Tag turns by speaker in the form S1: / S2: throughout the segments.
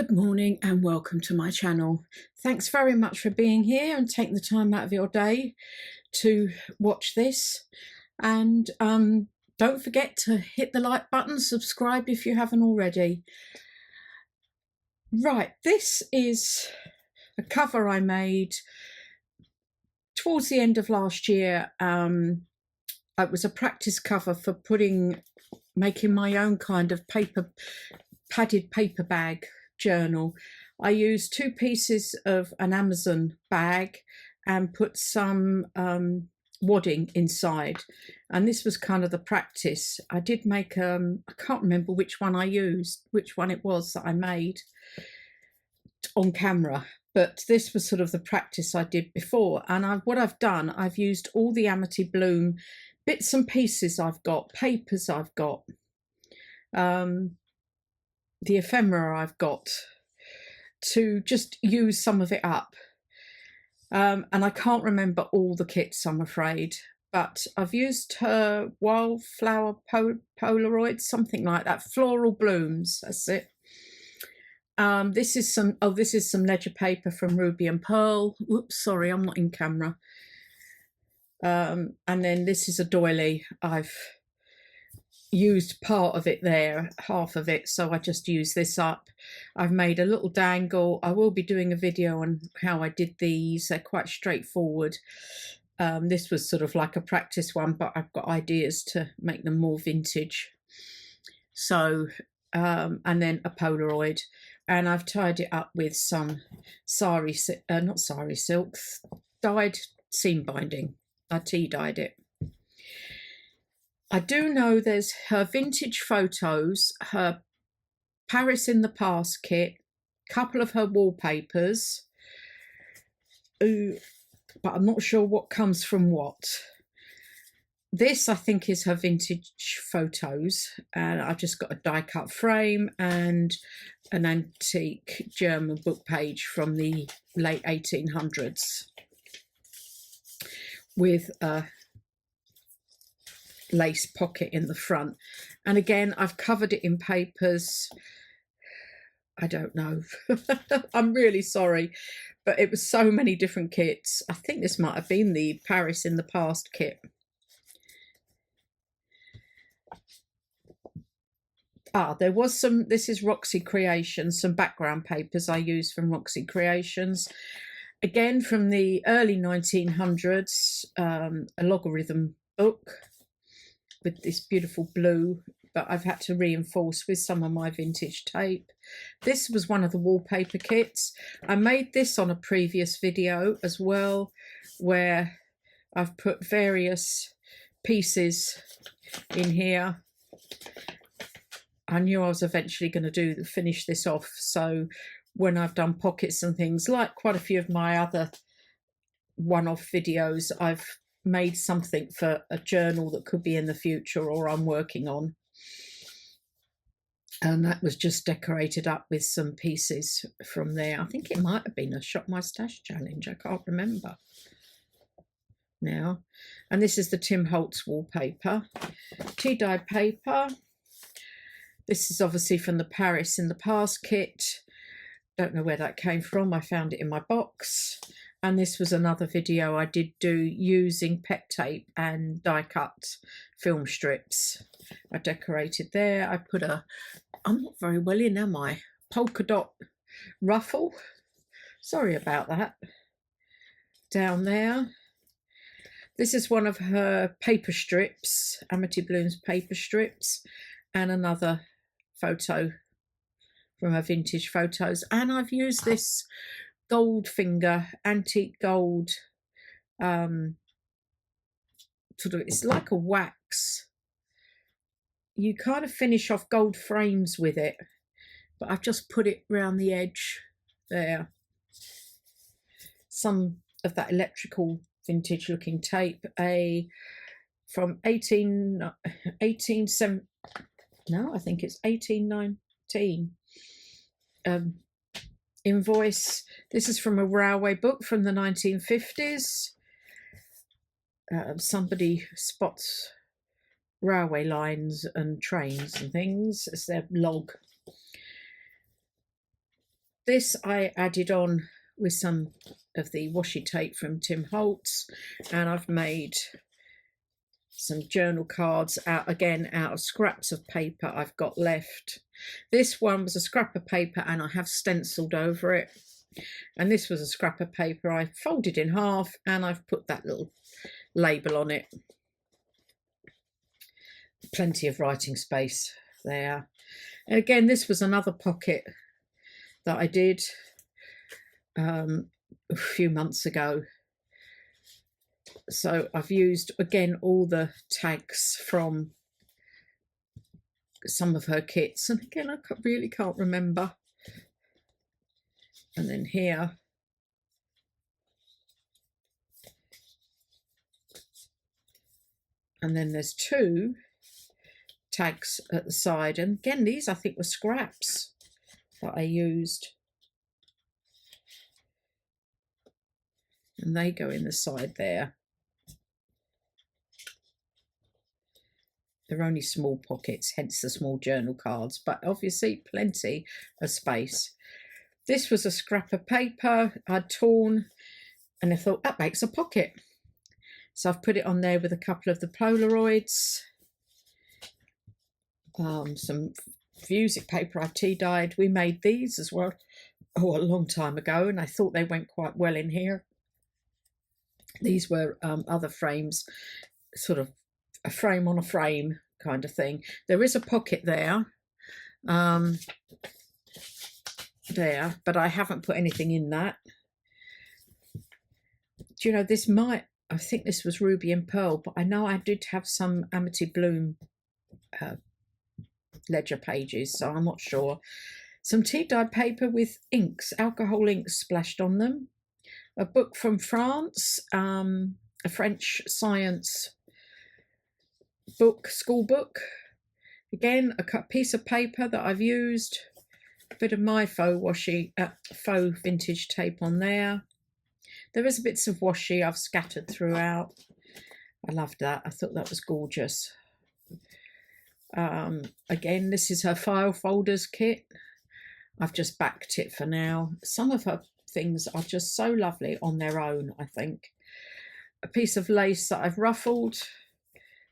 S1: Good morning and welcome to my channel. Thanks very much for being here and taking the time out of your day to watch this. And don't forget to hit the like button, subscribe if you haven't already. Right, this is a cover I made towards the end of last year. It was a practice cover for making my own kind of padded paper bag journal. I used 2 pieces of an Amazon bag and put some wadding inside, and this was kind of the practice. I did make I can't remember which one it was that I made on camera, but this was sort of the practice I did before. And what I've done, I've used all the Amity Bloom bits and pieces I've got, papers I've got, the ephemera I've got, to just use some of it up. And I can't remember all the kits, I'm afraid, but I've used her wildflower Polaroids, something like that, floral blooms, that's it. This is some ledger paper from Ruby and Pearl. Whoops, sorry, I'm not in camera. And then this is a doily. I've used part of it there, half of it, so I just use this up. I've made a little dangle. I will be doing a video on how I did these. They're quite straightforward. This was sort of like a practice one, but I've got ideas to make them more vintage. So and then a Polaroid, and I've tied it up with some not sari silk, dyed seam binding. I tea dyed it. I do know there's her vintage photos, her Paris in the Past kit, a couple of her wallpapers, but I'm not sure what comes from what. This, I think, is her vintage photos, and I've just got a die-cut frame and an antique German book page from the late 1800s with a lace pocket in the front. And again, I've covered it in papers. I don't know. I'm really sorry, but it was so many different kits. I think this might have been the Paris in the Past kit. There was some, this is Roxy Creations, some background papers I used from Roxy Creations. Again, from the early 1900s, a logarithm book with this beautiful blue, but I've had to reinforce with some of my vintage tape. This was one of the wallpaper kits. I made this on a previous video as well, where I've put various pieces in here. I knew I was eventually going to finish this off, so when I've done pockets and things, like quite a few of my other one-off videos, I've made something for a journal that could be in the future or I'm working on. And that was just decorated up with some pieces from there. I think it might have been a Shop My Stash challenge. I can't remember now. And this is the Tim Holtz wallpaper. Tea dyed paper. This is obviously from the Paris in the Past kit. Don't know where that came from. I found it in my box. And this was another video I did do using pet tape and die cut film strips. I decorated there. I put I'm not very well in, am I? Polka dot ruffle. Sorry about that. Down there. This is one of her paper strips, Amity Bloom's paper strips, and another photo from her vintage photos. And I've used this Goldfinger antique gold, sort of, it's like a wax. You kind of finish off gold frames with it, but I've just put it round the edge there. Some of that electrical vintage looking tape, from 1819. Invoice. This is from a railway book from the 1950s. Somebody spots railway lines and trains and things as their log. This I added on with some of the washi tape from Tim Holtz, and I've made some journal cards out of scraps of paper I've got left. This one was a scrap of paper and I have stenciled over it, and this was a scrap of paper I folded in half and I've put that little label on it. Plenty of writing space there. And again, this was another pocket that I did a few months ago. So I've used again all the tags from some of her kits, and again I really can't remember. And then here, and then there's two tags at the side, and again these I think were scraps that I used, and they go in the side there. They're only small pockets, hence the small journal cards, but obviously plenty of space. This was a scrap of paper I'd torn, and I thought that makes a pocket. So I've put it on there with a couple of the Polaroids, some music paper I've tea dyed. We made these as well, a long time ago, and I thought they went quite well in here. These were other frames, sort of a frame on a frame kind of thing. There is a pocket there, but I haven't put anything in that. Do you know, this might, I think this was Ruby and Pearl, but I know I did have some Amity Bloom ledger pages, so I'm not sure. Some tea dyed paper with inks, alcohol inks splashed on them. A book from France, a French science book, school book. Again, a piece of paper that I've used. A bit of my faux vintage tape on there. There is bits of washi I've scattered throughout. I loved that. I thought that was gorgeous. Again, this is her file folders kit. I've just backed it for now. Some of her things are just so lovely on their own, I think. A piece of lace that I've ruffled.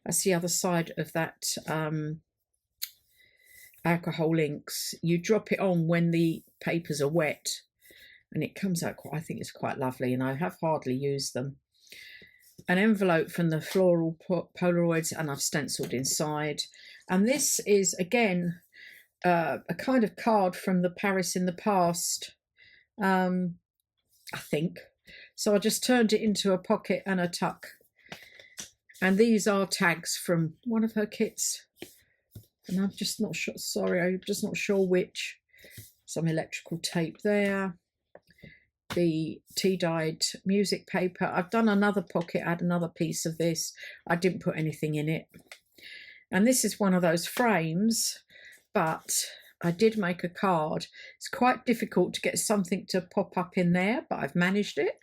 S1: That's the other side of that alcohol inks. You drop it on when the papers are wet and it comes out quite, I think it's quite lovely, and I have hardly used them. An envelope from the Floral Polaroids, and I've stenciled inside. And this is again a kind of card from the Paris in the Past, I think. So I just turned it into a pocket and a tuck. And these are tags from one of her kits, and I'm just not sure, sorry, I'm just not sure which. Some electrical tape there. The tea dyed music paper. I've done another pocket, add another piece of this. I didn't put anything in it. And this is one of those frames, but I did make a card. It's quite difficult to get something to pop up in there, but I've managed it.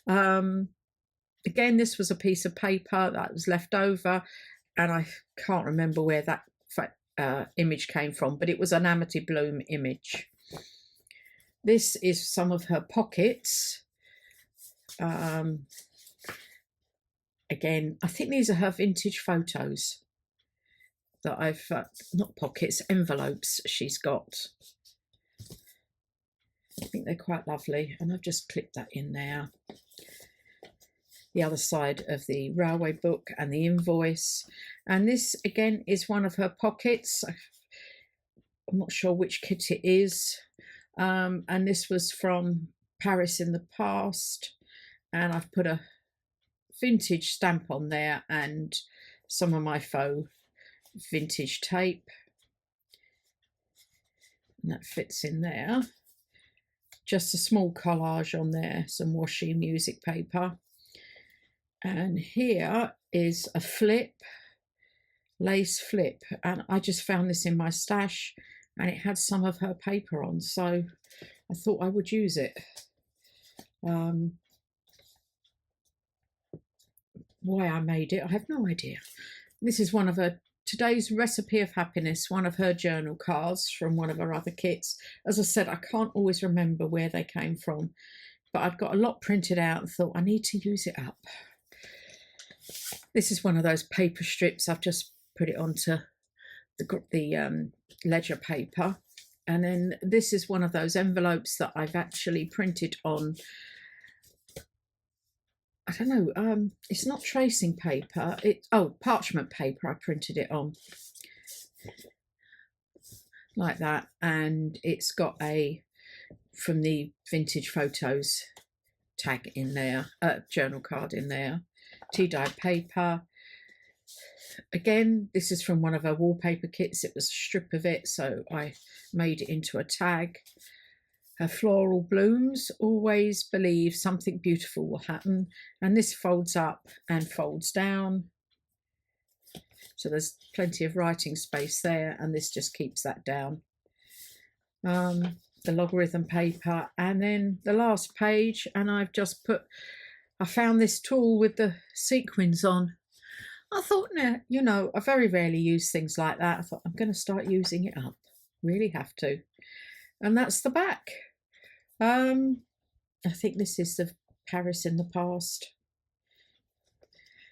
S1: Again, this was a piece of paper that was left over, and I can't remember where that image came from, but it was an Amity Bloom image. This is some of her pockets. Again, I think these are her vintage photos that I've, not pockets, envelopes she's got. I think they're quite lovely, and I've just clipped that in there. The other side of the railway book and the invoice. And this again is one of her pockets. I'm not sure which kit it is. And this was from Paris in the Past. And I've put a vintage stamp on there and some of my faux vintage tape. And that fits in there. Just a small collage on there, some washi music paper. And here is a flip, lace flip, and I just found this in my stash, and it had some of her paper on, so I thought I would use it. Why I made it, I have no idea. This is one of her today's recipe of happiness, one of her journal cards from one of her other kits. As I said, I can't always remember where they came from, but I'd got a lot printed out and thought I need to use it up. This is one of those paper strips. I've just put it onto the ledger paper. And then this is one of those envelopes that I've actually printed on, I don't know, it's not tracing paper, parchment paper. I printed it on like that, and it's got a from the vintage photos tag in there, journal card in there, tea-dyed paper. Again, this is from one of her wallpaper kits. It was a strip of it, so I made it into a tag. Her floral blooms, always believe something beautiful will happen. And this folds up and folds down. So there's plenty of writing space there, and this just keeps that down. The logarithm paper, and then the last page, and I've just put, I found this tool with the sequins on. I thought, you know, I very rarely use things like that. I thought I'm going to start using it up. Really have to. And that's the back. I think this is the Paris in the past.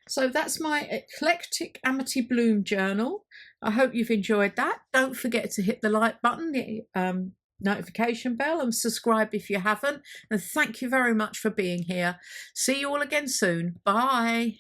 S1: So that's my Eclectic Amity Bloom journal. I hope you've enjoyed that. Don't forget to hit the like button, the notification bell, and subscribe if you haven't. And thank you very much for being here. See you all again soon. Bye.